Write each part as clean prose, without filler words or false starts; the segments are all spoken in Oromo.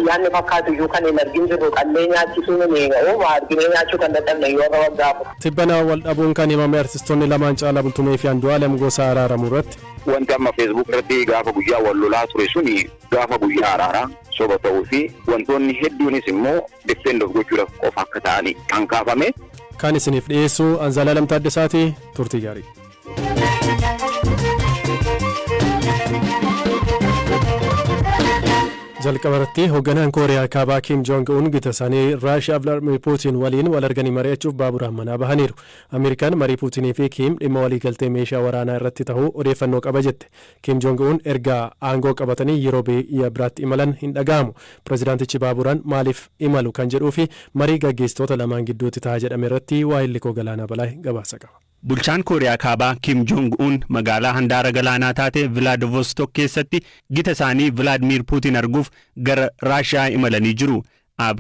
ayyaanni fakkaatu iyyuu kan hin argin jirru kanneen nyaachisuun arginee nyaachuu kan dadhabne yoo gaafa. Tibbana wal dhabuun kan himame artistoonni lamaan Caalaa Bultumee fi Andu'aalem Gosaa araaramuu irratti. Wanti amma Facebook irratti gaafa guyyaa wal lolaa ture suni gaafa guyyaa araaraa soba ta'uu fi wantoonni hedduunis immoo defend of gochuudhaaf qofa akka ta'anii kan kaafame. Kan isiniif dhiyeessu Anzalaalam Taaddasaati turtii gaarii. jalqabarratti hoogganaan kooriyaa kaabaa Kim Jong Un gita isaanii Raashiyaa Vladimir Putin waliin wal arganii mari'achuuf baaburaan manaa bahaniiru. Ameerikaan marii Putinii fi Kim dhimma waliigaltee meeshaa waraanaa irratti ta'uu odeeffannoo qaba jette. Kim Jong Un erga aangoo qabatanii yeroo biyya biraatti imalan hin dhaga'amu. Pireezidaantichi baaburaan maaliif imalu kan jedhuu fi marii gaggeessitoota lamaan gidduutti ta'a jedhame irratti waa'illi koo Galaanaa Balaa gabaasa qaba. Bulchaan Kooriyaa Kaabaa Kim Jong Un magaalaa handaara galaanaa taate Vladivostok keessatti gita isaanii Vladimir Putin arguuf gara Raashiyaa imalanii jiru.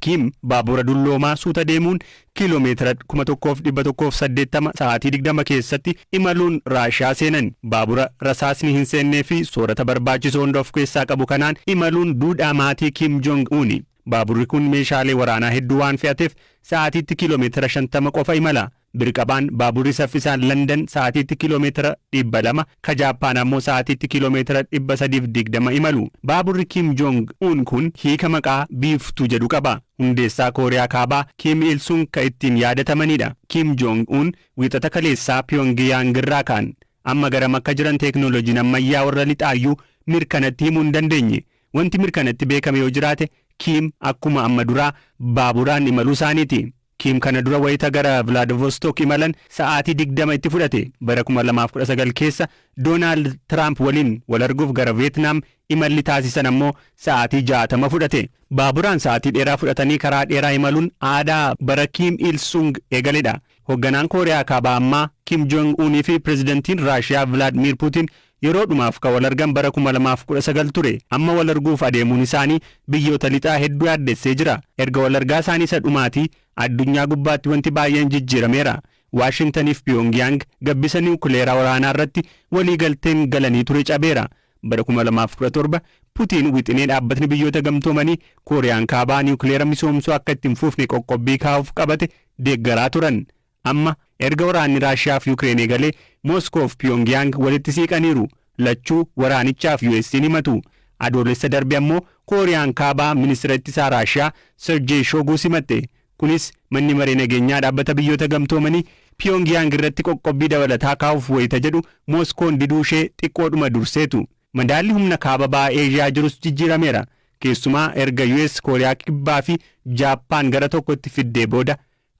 Kim baabura dulloomaa suuta deemuun kiiloomeetira 1180 sa'aatii 20 keessatti imaluun Raashiyaa seenan. Baabura rasaasni hin seennee fi soorata barbaachisoo hunda of keessaa qabu kanaan imaluun duudhaa maatii Kim Jong Un. Baaburri kun meeshaalee waraanaa hedduu waan fe'ateef sa'aatiitti kiiloomeetira 50 qofa imala. Birqabaan baaburri saffisaan London sa'aatiitti kiiloomeetira 200 ka Jaappaan ammoo sa'aatiitti kiiloomeetira 320 imalu. Baaburri Kim Jong Un kun hiika maqaa biiftuu jedhu qaba. Hundeessaa Kooriyaa Kaabaa Kim Il Sung ka ittiin yaadatamanidha. Kim Jong Un wiixata kaleessaa Pyongyang irraa ka'an. Amma garam akka jiran teeknooloojiin ammayyaa warra lixaayyuu mirkanatti himuu hin dandeenye. Wanti mirkanatti beekame yoo jiraate Kim akkuma amma duraa baaburaan imaluu isaaniiti. Kim kana dura wayita gara Vladivostok imalan sa'aatii 20 itti fudhate. Bara 2019 keessa Donald Trump waliin wal arguuf gara Vietnam imalli taasisan ammoo sa'aatii 60 fudhate. Baaburaan sa'aatii dheeraa fudhatanii karaa dheeraa imaluun aadaa bara Kim Il Sung eegaledha. Hoogganaan Kooriyaa Kaabaa ammaa Kim Jong Un fi pireezidantiin Raashiyaa Vladimir Putin yeroo dhumaaf ka wal argan bara 2019 ture. Amma wal arguuf adeemuun isaanii biyyoota lixaa hedduu yaaddessee jira. Erga wal argaa isaanii isa dhumaatii addunyaa gubbaatti wanti baay'een jijjiirameera. Washington fi Pyongyang gabbisa niwukileeraa waraanaa irratti waliigalteen galanii ture cabeera. Bara 2017 Putin wixinee dhaabbatni biyyoota gamtoomanii Kooriyaan Kaabaa niwukileera misoomsuu akka ittiin fuufne qoqqobbii kaa'uuf qabate deeggaraa turan. Amma erga waraanni Raashiyaa fi Yukreen eegalee Moskoo fi Pyongyang walitti siiqaniiru. Lachuu waraanichaaf US'n himatu. Adoolessa darbe ammoo Kooriyaan Kaabaa ministeera ittisaa Raashiyaa Sergey Shoigu simatte. Kunis manni maree nageenyaa dhaabbata biyyoota gamtoomanii Pyongyang irratti qoqqobbii dabalataa kaa'uuf wayita jedhu Moskoon diduu ishee xiqqoodhuma durseetu. Madaalli humna kaaba ba'aa Eeshiyaa jirus jijjiirameera. Keessumaa erga US Kooriyaa Kibbaa fi Jaappaan gara tokkotti fiddee booda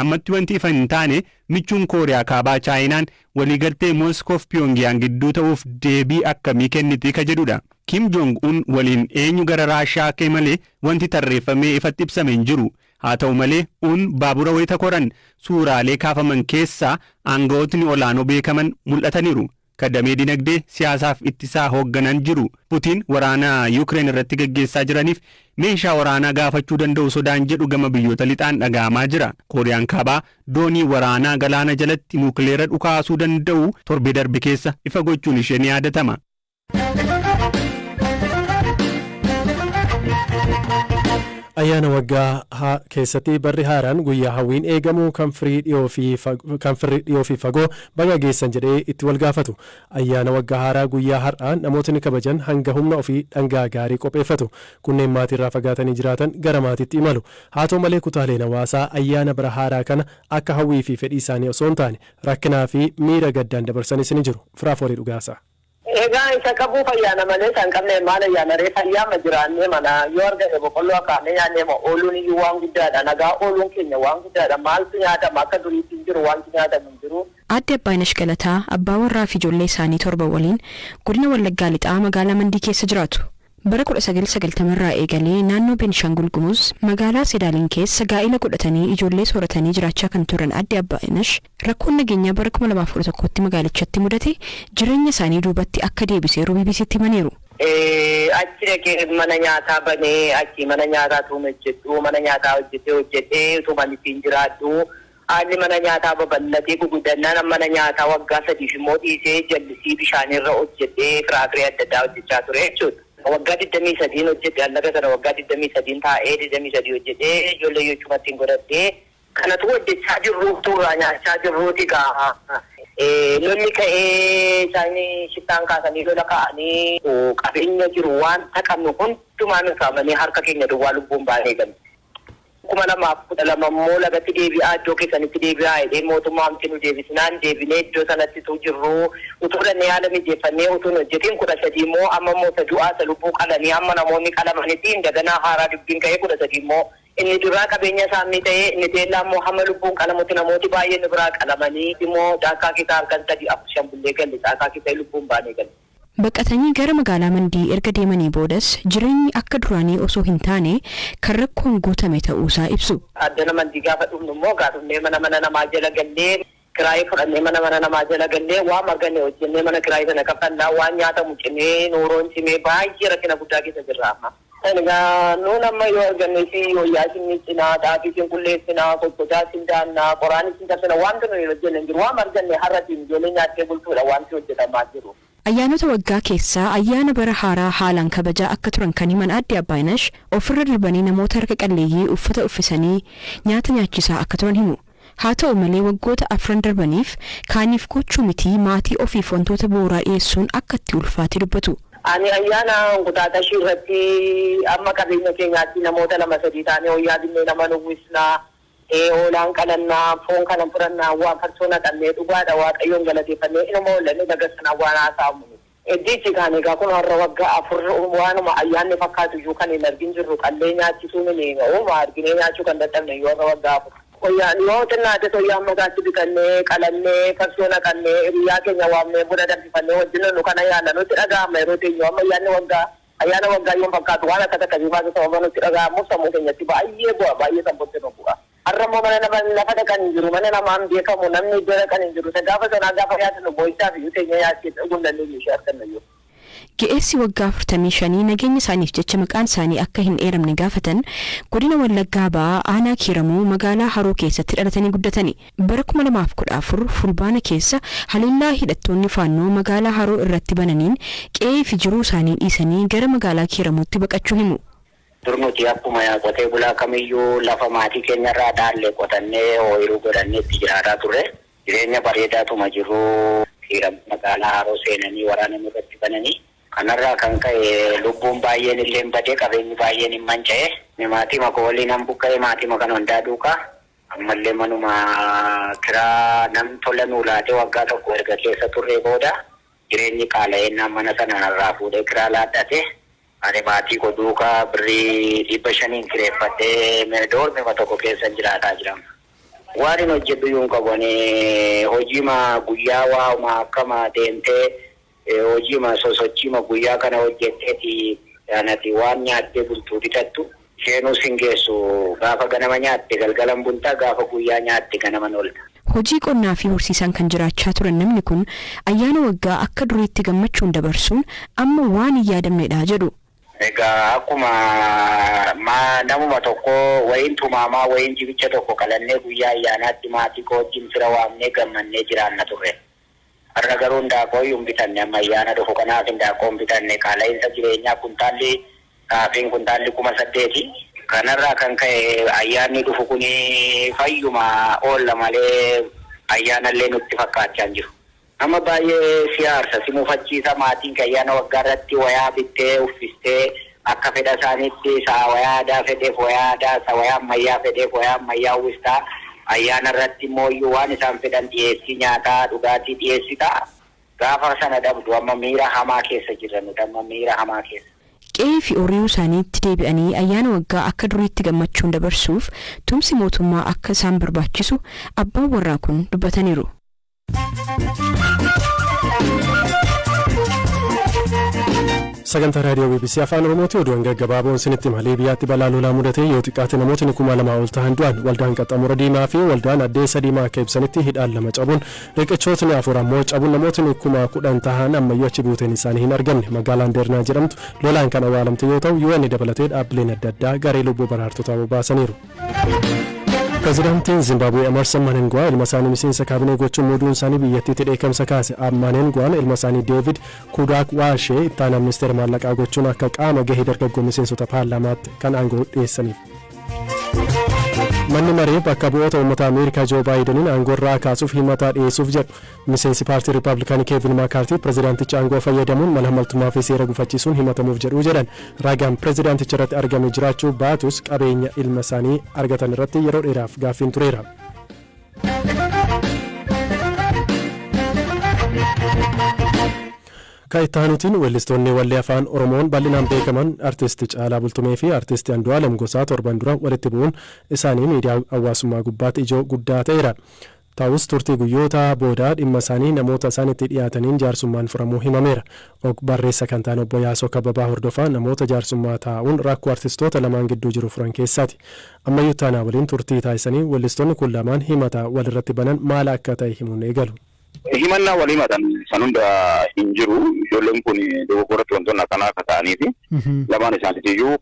ammatti wanti ifa hin taane michuun Kooriyaa Kaabaa Chaayinaan waliigaltee Moskoo fi Pyongyang gidduu ta'uuf deebii akkamii kenniti ka jedhudha. Kim Jong Un waliin eenyu gara Raashiyaa akka malee wanti tarreeffamee ifatti ibsame hin jiru. Haa ta'u malee Un baabura wayita koran suuraalee kaafaman keessaa aangawootni olaanoo beekaman mul'ataniiru. Kadamee dinagdee siyaasaaf ittisaa hoogganan jiru. Putin waraana Yukreen irratti gaggeessaa jiraniif meeshaa waraanaa gaafachuu danda'u sodaan jedhu gama biyyoota lixaan dhaga'amaa jira. Kooriyaan Kaabaa doonii waraanaa galaana jalatti nuukileera dhukaasuu danda'u torbee darbe keessa ifa gochuun ishee ni yaadatama. Ayyaana waggaa keessatti barri haaraan guyyaa hawwiin eegamu kan firii dhiyoo fi fagoo baga geessan jedhee itti wal gaafatu. Ayyaana waggaa haaraa guyyaa har'aan namootni kabajan hanga humna ofii dhangaa gaarii qopheeffatu. Kunneen maatirraa fagaatanii jiraatan gara maatiitti imalu. Haa ta'u malee kutaaleen hawaasaa ayyaana bara haaraa kana akka hawwii fi fedhii isaanii osoo hin taane rakkinaa fi miira gaddaan dabarsanis ni jiru. Firaaforii dhugaasa. Egaa isa qabuuf ayyaana malee kan qabne maal ayyaana reef ayyaama jiraannee mana yoo argate boqqolloo akaanee nyaannee ooluun iyyuu waan guddaadha. Nagaa ooluun keenya waan guddaadha. Maaltu nyaatama akka duriitti hin jiru wanti nyaatamu hin jiru. Aadde Abbaayinash Galataa abbaa warraa fi ijoollee isaanii 7 waliin godina Wallaggaa lixaa magaalaa Mandii keessa jiraatu. Bara 1990 irraa eegalee naannoo Beenishaangul Gumuz magaalaa Sedaaliin keessa gaa'ila godhatanii ijoollee sooratanii jiraachaa kan turan Aadde Abbaayinash rakkoon nageenyaa bara 2011tti magaalichatti mudate jireenya isaanii duubatti akka deebisee BBC'tti himaniiru. Achi dhaqee mana nyaataa banee achi mana nyaataa hojjedhu mana nyaataa hojjetee utuma ittiin jiraadhu. Haalli mana nyaataa babal'atee guguddannaan mana nyaataa waggaa 3 immoo dhiisee jallisii bishaanirra hojjetee firaafirii adda addaa hojjechaa ture jechuudha. waggaa 23 hojjete allaga sana waggaa 23 taa'ee 23 hojjetee ijoollee jechuumatti hin godhattee kanatu hojjechaa jirruutu nyaachaa jirruuti gaa lolli ka'ee isaanii shittaan kaasanii lola ka'anii qabeenya jiru waan taqamnu hundumaa nu saamanii harka keenya duwwaa lubbuun baanee galle. 2012 immoo lagatti deebi'aa iddoo keessanitti deebi'aa jedhee mootummaamti nu deebisnaan deebinee iddoo sanatti tu jirru utuu dhannee haala mijeeffannee utuu hojjetiin 13 immoo amma immoo du'aa lubbuu qalanii amma namoonni qalamanitti daganaa haaraa dubbiin ka'ee 13 immoo inni duraa qabeenya isaanii ta'ee inni teellaa immoo hamma lubbuun qalamutti namooti baay'een biraa qalamanii immoo caakaa keessaa halkan 3-4 bullee galle caakaa keessaa lubbuun baanee galle. Baqatanii gara magaalaa Mandii erga deemanii boodas jireenyi akka duraanii osoo hin taane kan rakkoon guutame ta'uusaa ibsu. Addana Mandii gaafa dhufnu immoo gaafannee mana namaa jala gallee kiraayii fudhannee mana namaa jala gallee waan marganne hojjennee mana kiraayii sana kaffannaa waan nyaatamu cimee nooroon cimee baay'ee rakkina guddaa keessa jirra amma. Egaa nuun amma yoo arganne fi hoyyaasin cinaa xaafiisin qulleessinaa kokkotaasin daannaa qoraanis tarsina wanta nuyi hojjenne hin jiru waan marganne har'atiin ijoollee nyaattee bultuudha wanti hojjetamaa jiru. Ayyaanota waggaa keessaa ayyaana bara haaraa haalaan kabajaa akka turan kan himan Aadde Abbaayinash ofirra darbanii namoota harka qalleeyyii uffata uffisanii nyaata nyaachisaa akka turan himu. Haa ta'u malee waggoota 4 darbaniif kaaniif gochuu miti maatii ofiif wantoota bu'uuraa dhiyeessuun akka itti ulfaate dubbatu. Ani ayyaana Enqutaaxashii irratti amma qabeenya keenyaatti namoota 2-3 taanee hoyyaa dinnee nama nuwwisnaa oolaan qalannaa foon kana furannaa waan farsoona qabnee dhugaadha waaqayyoon galateeffannee inuma oollanne dagarsanaa waan haasa'amu. Eddiichi kan egaa kun har'a waggaa 4 waanuma ayyaanni fakkaatu iyyuu kan hin argin jirru qallee nyaachisuu ni uuma arginee nyaachuu kan dadhabne yoo har'a waggaa 4. Hoyyaan yoo xinnaate hoyyaan mataatti biqannee qalannee farsoona qabnee hiriyaa keenya waamnee buna danfifannee wajjin nu kana yaalla nutti dhaga'ama yeroo teenyu amma ayyaana waggaa yoo fakkaatu waan akka takka biifaa sababa nutti dhaga'amuuf sammuu keenyatti baay'ee bu'a baay'ee sammuutti nu bu'a. Har'ammoo mana nama lafa dhaqan hin jiru mana namaan beekamu namni iddoo dhaqan hin jiru gaafa sanaa gaafa yaadnu boo'ichaaf iyyuu teenya yaachee dhuguun dandeenyu ishee argannayyuu. Ga'eessi waggaa 45 nageenya isaaniif jecha maqaan isaanii akka hin eeramne gaafatan godina Wallaggaa ba'aa aanaa Kiiramuu magaalaa Haroo keessatti dhalatanii guddatani. Bara 2014 fulbaana keessa haleellaa hidhattoonni faannoo magaalaa Haroo irratti bananiin qe'ee fi jiruu isaanii dhiisanii gara magaalaa Kiiramuutti baqachuu himu. Durnuti akkuma qotee bulaa kamiyyuu lafa maatii keenyarraa dhaallee qotannee ooyiruu godhannee itti jiraataa turre jireenya bareedaatuma jiru Kiiramuu magaalaa Haroo seenanii waraana irratti bananii kanarraa kan ka'e lubbuun baay'een illee badee qabeenyi baay'een hin manca'e maatii mako waliin han buqqa'e maatii makan hundaa duukaa ammallee manuma kiraa nam tola nuu laatee waggaa tokko erga keessa turree booda jireenyi qaala'een mana sana narraa fuudhee kiraa laadhate ani maatii ko duukaa birrii 500 kireeffadhee doormima tokko keessa jiraataa jiran. Waan hin hojjedhu yuun qabanii hojiima guyyaa waa'uma akkama deemtee hojiima sosochiima guyyaa kana hojjetteeti yaanati waan nyaattee bultuu bitattu isheenuu sin geessu gaafa ganama nyaatte galgalan bultaa gaafa guyyaa nyaatte ganaman oolta. Hojii qonnaa fi horsiisaan kan jiraachaa turan namni kun ayyaana waggaa akka duriitti gammachuun dabarsuun amma waan hin yaadamnedha jedhu. Egaa akkuma namuma tokko wayiin tumaamaa wayiin jibicha tokko qalannee guyyaa ayyaanaatti maatii koo wajjin fira waamnee gammannee jiraanna turre. Har'a garuu ndaaqoo hin bitanne amma ayyaana dhufu kanaaf ndaaqoo hin bitanne qaala'insa jireenyaa kuntaalli xaafiin kuntaalli 8,000 kanarraa kan ka'e ayyaanni dhufu kuni fayyuma oolla malee ayyaanallee nutti fakkaachaa jiru. Amma baay'ee siyaasa si mufachiisa maatiin ayyaana waggaa irratti wayaa bittee uffistee akka fedha isaaniitti saa wayaa aadaa fedheef wayaa aadaa saa wayaa ammayyaa fedheef wayaa ammayyaa uwwistaa ayyaana irratti immoo iyyuu waan isaan fedhan dhiyeessii nyaataa dhugaatii dhiyeessitaa gaafa sana dhabdu amma miira hamaa keessa jiran amma miira hamaa keessa. Qe'ee fi horii isaaniitti deebi'anii ayyaana waggaa akka duriitti gammachuun dabarsuuf tumsi mootummaa akka isaan barbaachisu abbaan warraa kun dubbataniiru. Sagantaa raadiyoo BBC Afaan Oromooti oduun gaggabaaboon sinitti malee biyyaatti balaa lolaa mudatee yoo xiqqaate namootni 2,000 ol ta'an du'an waldaan qaxxaamura diimaa fi waldaan addeessa diimaa akka ibsanitti hidhaan 2 cabuun riqichootni 4 ammoo cabuun namootni 10,000 ta'an ammayyuu achi buuteen isaanii hin argamne magaalaan Deernaa jedhamtu lolaan kan awwaalamte yoo ta'u UN dabalatee dhaabbileen adda addaa garee lubbuu baraartotaa baasaniiru. Pireezidaantiin Zimbaabuwee Emerson Mnangagwa ilma isaanii miseensa kaabinee gochuun muuduun isaanii biyyattiitti dheekkamsa kaase. Mnangagwaan ilma isaanii Deevid Kudaakwaashee itti aanaa ministeera maallaqaa gochuun akka qaama gahee dargaggoo miseensota paarlaamaatti kan aangoo dhiyeessaniif. Manni maree bakka bu'oota uummata Ameerikaa Joo Baayidaniin aangoo irraa kaasuuf himata dhiyeessuuf jedhu. Miseensi paartii Riippaabilikaanii Keevin Maakaartii pireezidaanticha aangoo fayyadamuun mala maltummaa fi seera gufachiisuun himatamuuf jedhu jedhan. Raagaan pireezidaanticha irratti argame jiraachuu baatus qabeenya ilma isaanii argatan irratti yeroo dheeraaf gaaffiin tureera. Kaayitaanutiin weellistoonni wallee afaan Oromoon bal'inaan beekaman artisti Caalaa Bultumee fi artisti Andu'aalem Gosaa torban dura walitti bu'uun isaanii miidiyaa hawaasummaa gubbaatti ijoo guddaa ta'eera. Ta'us turtii guyyoota boodaa dhimma isaanii namoota isaanitti dhiyaataniin jaarsummaan furamuu himameera. Barreessa kan ta'an obbo Yaasoo Kababaa Hordofaa namoota jaarsummaa taa'uun rakkoo artistoota lamaan gidduu jiru furan keessaati. Ammayyuu taanaa waliin turtii taasisanii weellistoonni kun lamaan himata walirratti banan maal akka ta'e himuun eegalu. Himannaa walii matan san hunda hin jiru. Ijoolleen kun dogoggoratti wantoonni akkanaa akka ta'aniifi lamaan isaaniitiyyuu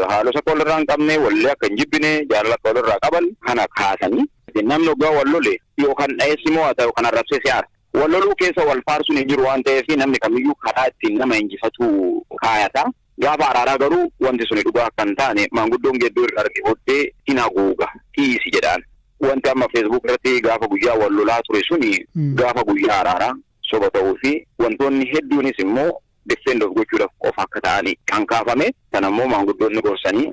haalota akka walirraa hin qabne wallee akka hin jibbine jaalala akka walirraa qaban kana kaasanii namni ogaa wal lole yookaan dhayeessi moo haa ta'u kan arrabsee si'aara. Wal loluu keessa wal faarsuun hin jiru waan ta'eef namni kamiyyuu karaa ittiin nama injifatu kaayata. Gaafa araaraa garuu wanti suni dhugaa akka hin taane maanguddoon geeddoo irra arge booddee hin haguuga dhiisi jedhaan. Wanti amma Facebook irratti gaafa guyyaa wal lolaa ture suni gaafa guyyaa araaraa soba ta'uu fi wantoonni hedduunis immoo defend of gochuudhaaf qofa akka ta'anii kan kaafame sana immoo maanguddoonni gorsanii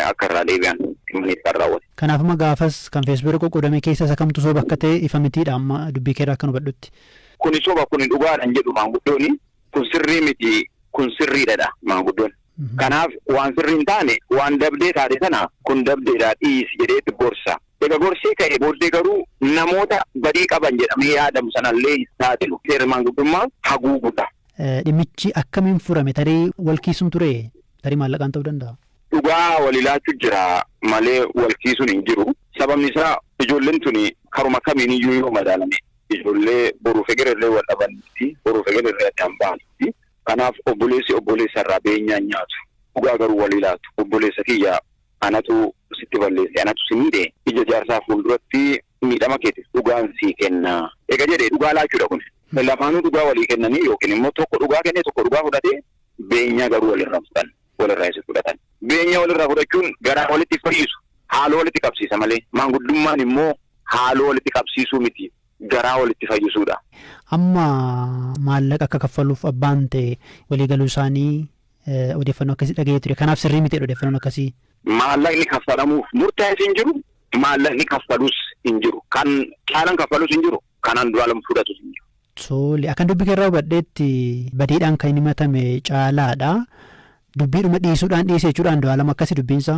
akka irraa deebi'an himaniif kan raawwate. Kanaafuma gaafas kan Facebook qoqqoodame keessa isa kamtu soba akka ta'e ifa mitiidha amma dubbii keerraa akka nu hubadhutti. Kuni soba kuni dhugaadhaan jedhu maanguddoonni kun sirrii miti kun sirriidha maanguddoonni. Kanaaf waan sirrii hin taane waan dabdee taate sana kun dabdeedhaa dhiisi jedheetti gorsa. Egaa gorsee ka'ee booddee garuu namoota badii qaban jedhamee yaadamu sanallee taatilu seera maanguddummaa haguugudha. Dhimmichi akkamiin furame tarii walkiisuun ture tarii maallaqaan ta'uu danda'a. Dhugaa waliilaachuu jira malee walkiisuun hin jiru. Sababni isaa ijoolleen tuni karuma kamiiniyyuu yoo madaalame ijoollee boruuf egerellee wal dhabanitti boruuf egerellee addaan ba'anitti. Kanaaf obboleessi obboleessa irraa beenyaan nyaatu. Dhugaa garuu waliilaatu obboleessa kiyyaa anatu sitti balleesse anatu si miidhe ija jaarsaa fuulduratti miidhama keetis dhugaan sii kenna. Egaa jedhee dhugaa laachuudha kun. Lamaanuu dhugaa walii kennanii yookiin immoo tokko dhugaa kennee tokko dhugaa fudhatee beenyaa garuu walirraa fudhatan walirraa isa fudhatan. Beenyaa walirraa fudhachuun garaa walitti fayyisu haaloo walitti qabsiisa malee maanguddummaan immoo haaloo walitti qabsiisuu miti garaa walitti fayyisuudha. Amma maallaqa akka kaffaluuf abbaan ta'e waliigaluu isaanii odeeffannoo akkasii dhaga'ee ture. Kanaaf sirrii miti odeeffannoon akkasii. Maallaqni kaffalamuuf murtaa'es hin jiru. Maallaqni kaffalus hin jiru. Kan caalaan kaffalus hin jiru. Kan Andu'aalem fudhatus hin jiru. Tole akkan dubbii keerraa hubadheetti badiidhaan kan himatame Caalaadha. Dubbiidhuma dhiisuudhaan dhiise jechuudha Andu'aalem akkasii dubbiinsaa.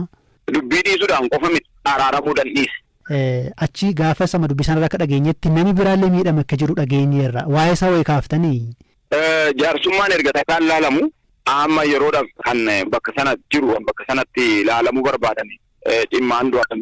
Dubbii dhiisuudhaan qofa miti araaramuudhaan dhiise. Achi gaafa sama dubbii sanarraa akka dhageenyetti namni biraallee miidhame akka jiru dhageenyeerra. Waa'ee isaa wayii kaaftanii. Jaarsummaan erga kan laalamu. Amma yeroodhaaf kan bakka sana jiru bakka sanatti ilaalamuu barbaadame dhimma Andu'aalem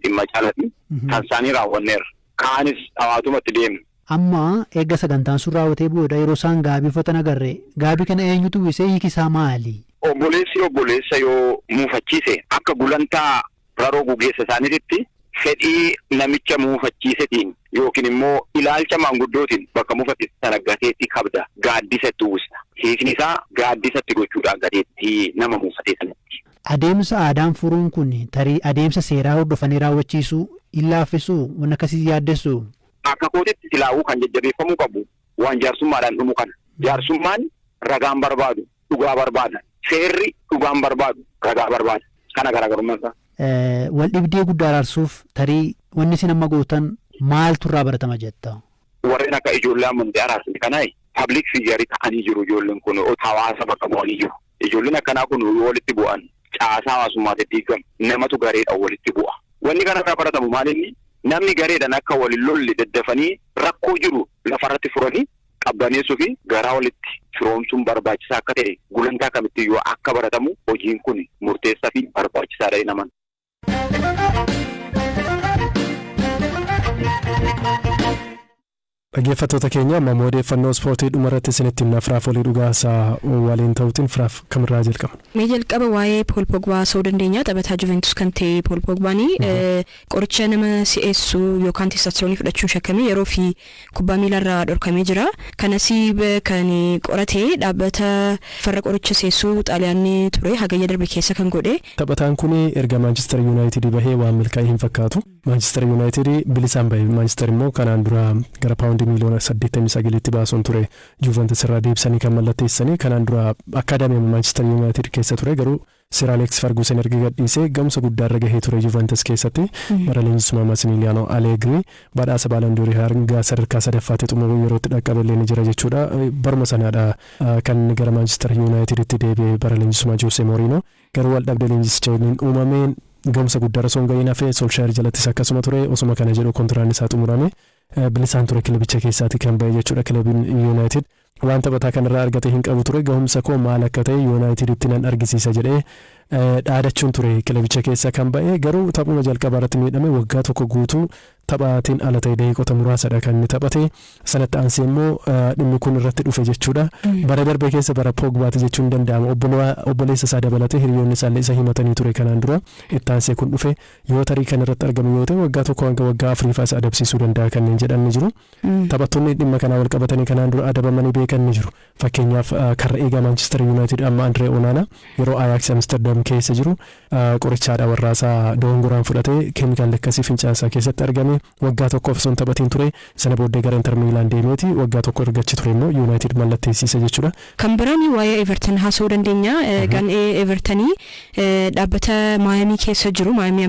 dhimma Caalati kan isaanii raawwanneerra. Kaanis hawaatumatti deemu. Amma eegga sagantaan sun raawwatee booda yeroo isaan gaabii uffatan agarre gaabii kana eenyutu uwwisee hiikisaa maali? Obboleessi obboleessa yoo muufachiise akka gulantaa raroo gugeessa isaaniitti fedhii namicha muufachiisetiin yookiin immoo ilaalcha maanguddootiin bakka muufachiise sana gateetti kabda gaaddisatti uwwisa. Hiikni isaa gaaddisatti gochuudhaan gateetti nama muufatee sanatti. Adeemsa aadaan furuun kun tarii adeemsa seeraa hordofanii raawwachiisuu hin laaffisuu waan akkasii yaaddessuu. Akka kootitti silaawuu kan jajjabeeffamuu qabu waan jaarsummaadhaan dhumu kana. Jaarsummaan ragaan barbaadu dhugaa barbaada. Seerri dhugaan barbaadu ragaa barbaada. Kana garaagarummaan isaa. Wal dhibdee guddaa araarsuuf tarii wanni isin amma gootan maaltu irraa baratama jetta? Warreen akka ijoollee amantii araarsan kanaa public figure ta'anii jiru ijoolleen kun hawaasa bakka bu'anii jiru. Ijoolleen akkanaa kun walitti bu'an caasaa hawaasummaatti diigamu namatu gareedhaan walitti bu'a. Wanni kanarraa baratamu maalinni namni gareedhaan akka waliin lolle daddafanii rakkoo jiru lafarratti furanii qabbaneessuu fi garaa walitti firoomsuun barbaachisaa akka ta'e gulantaa kamittiyyuu akka baratamu hojiin kun murteessaa fi barbaachisaadha naman. Dhaggeeffattoota keenya amma odeeffannoo ispoortii dhumarratti isinitti himna firaafolii dhugaasaa waliin ta'uutiin firaaf kamirraa jalqaba. Mee jalqaba waa'ee Paul Pogba sa'uu dandeenya taphataa Juventus kan ta'e Paul Pogbaani qoricha nama si'eessu yookaan testosteroonii fudhachuun shakkamee yeroo fi kubbaa miilarraa dhorkamee jira. Kanas kan qoratee dhaabbata farra qoricha si'eessuu xaaliyaanii ture hagayya darbe keessa kan godhe. Taphataan kun erga Manchester United bahee waan milkaa'ee hin fakkaatu. Manchester United bilisaan bahee Manchester immoo kanaan dura gara paawundii miliyoona 89 baasuun ture Juventus irraa deebisanii kan mallatteessanii kanaan dura akaadaamii Manchester United keessa ture garuu Sir Alex Ferguson erga gadhiisee gamsa guddaa irra gahee ture Juventus keessatti bara leenjisummaa Massimiliano Allegri badhaasa Ballon d'Or hanga sadarkaa sadaffaatti xumuruu yerootti dhaqqabeellee ni jira jechuudha. Barma sanaadha kan gara Manchester United itti deebi'ee bara leenjisummaa Jose Mourinho garuu wal dhabdee leenjisicha waliin uumameen gamsa guddaa irra soon gahee hafee Solskjaer jalattis akkasuma ture osuma kana jedhu kontiraan isaa xumurame bilisaan ture kilabicha keessaatti kan ba'e jechuudha. Kilabiin United waan taphataa kanarraa argate hin qabu ture gahumsa koo maal akka ta'e United itti nan argisiisa jedhee dhaadachuun ture kilabicha keessa kan ba'e garuu taphuma jalqabaa irratti miidhame waggaa tokko guutuu taphaatiin ala ta'e daqiiqota muraasadha kan inni taphate sanatti aansee immoo dhimmi kun irratti dhufe jechuudha. Bara darbe keessa bara Pogbaati jechuun danda'ama obboleessa isaa dabalatee hiriyoonni isaallee isa himatanii ture kanaan dura itti aansee kun dhufe yoo tarii kan irratti argamu yoo ta'e waggaa tokko hanga waggaa afuriifaa isa adabsiisuu danda'a kanneen jedhan ni jiru. Taphattoonni dhimma kanaa wal qabatanii kanaan dura adabamanii beekan ni jiru. Fakkeenyaaf karra eegaa Manchester United amma Andree Onana yeroo Ajax Amsterdam keessa jiru qorichaadha warraasaa dogongoraan fudhatee keemikaal akkasii fincaansaa keessatti argame waggaa tokkoof osoo hin taphatiin ture sana booddee gara Inter Milan deemeeti waggaa tokko ergachi ture immoo United mallatteessise jechuudha. Kan biraan waa'ee Everton haasa'uu dandeenya. Kan Evertonii dhaabbata Miami keessa jiru Miami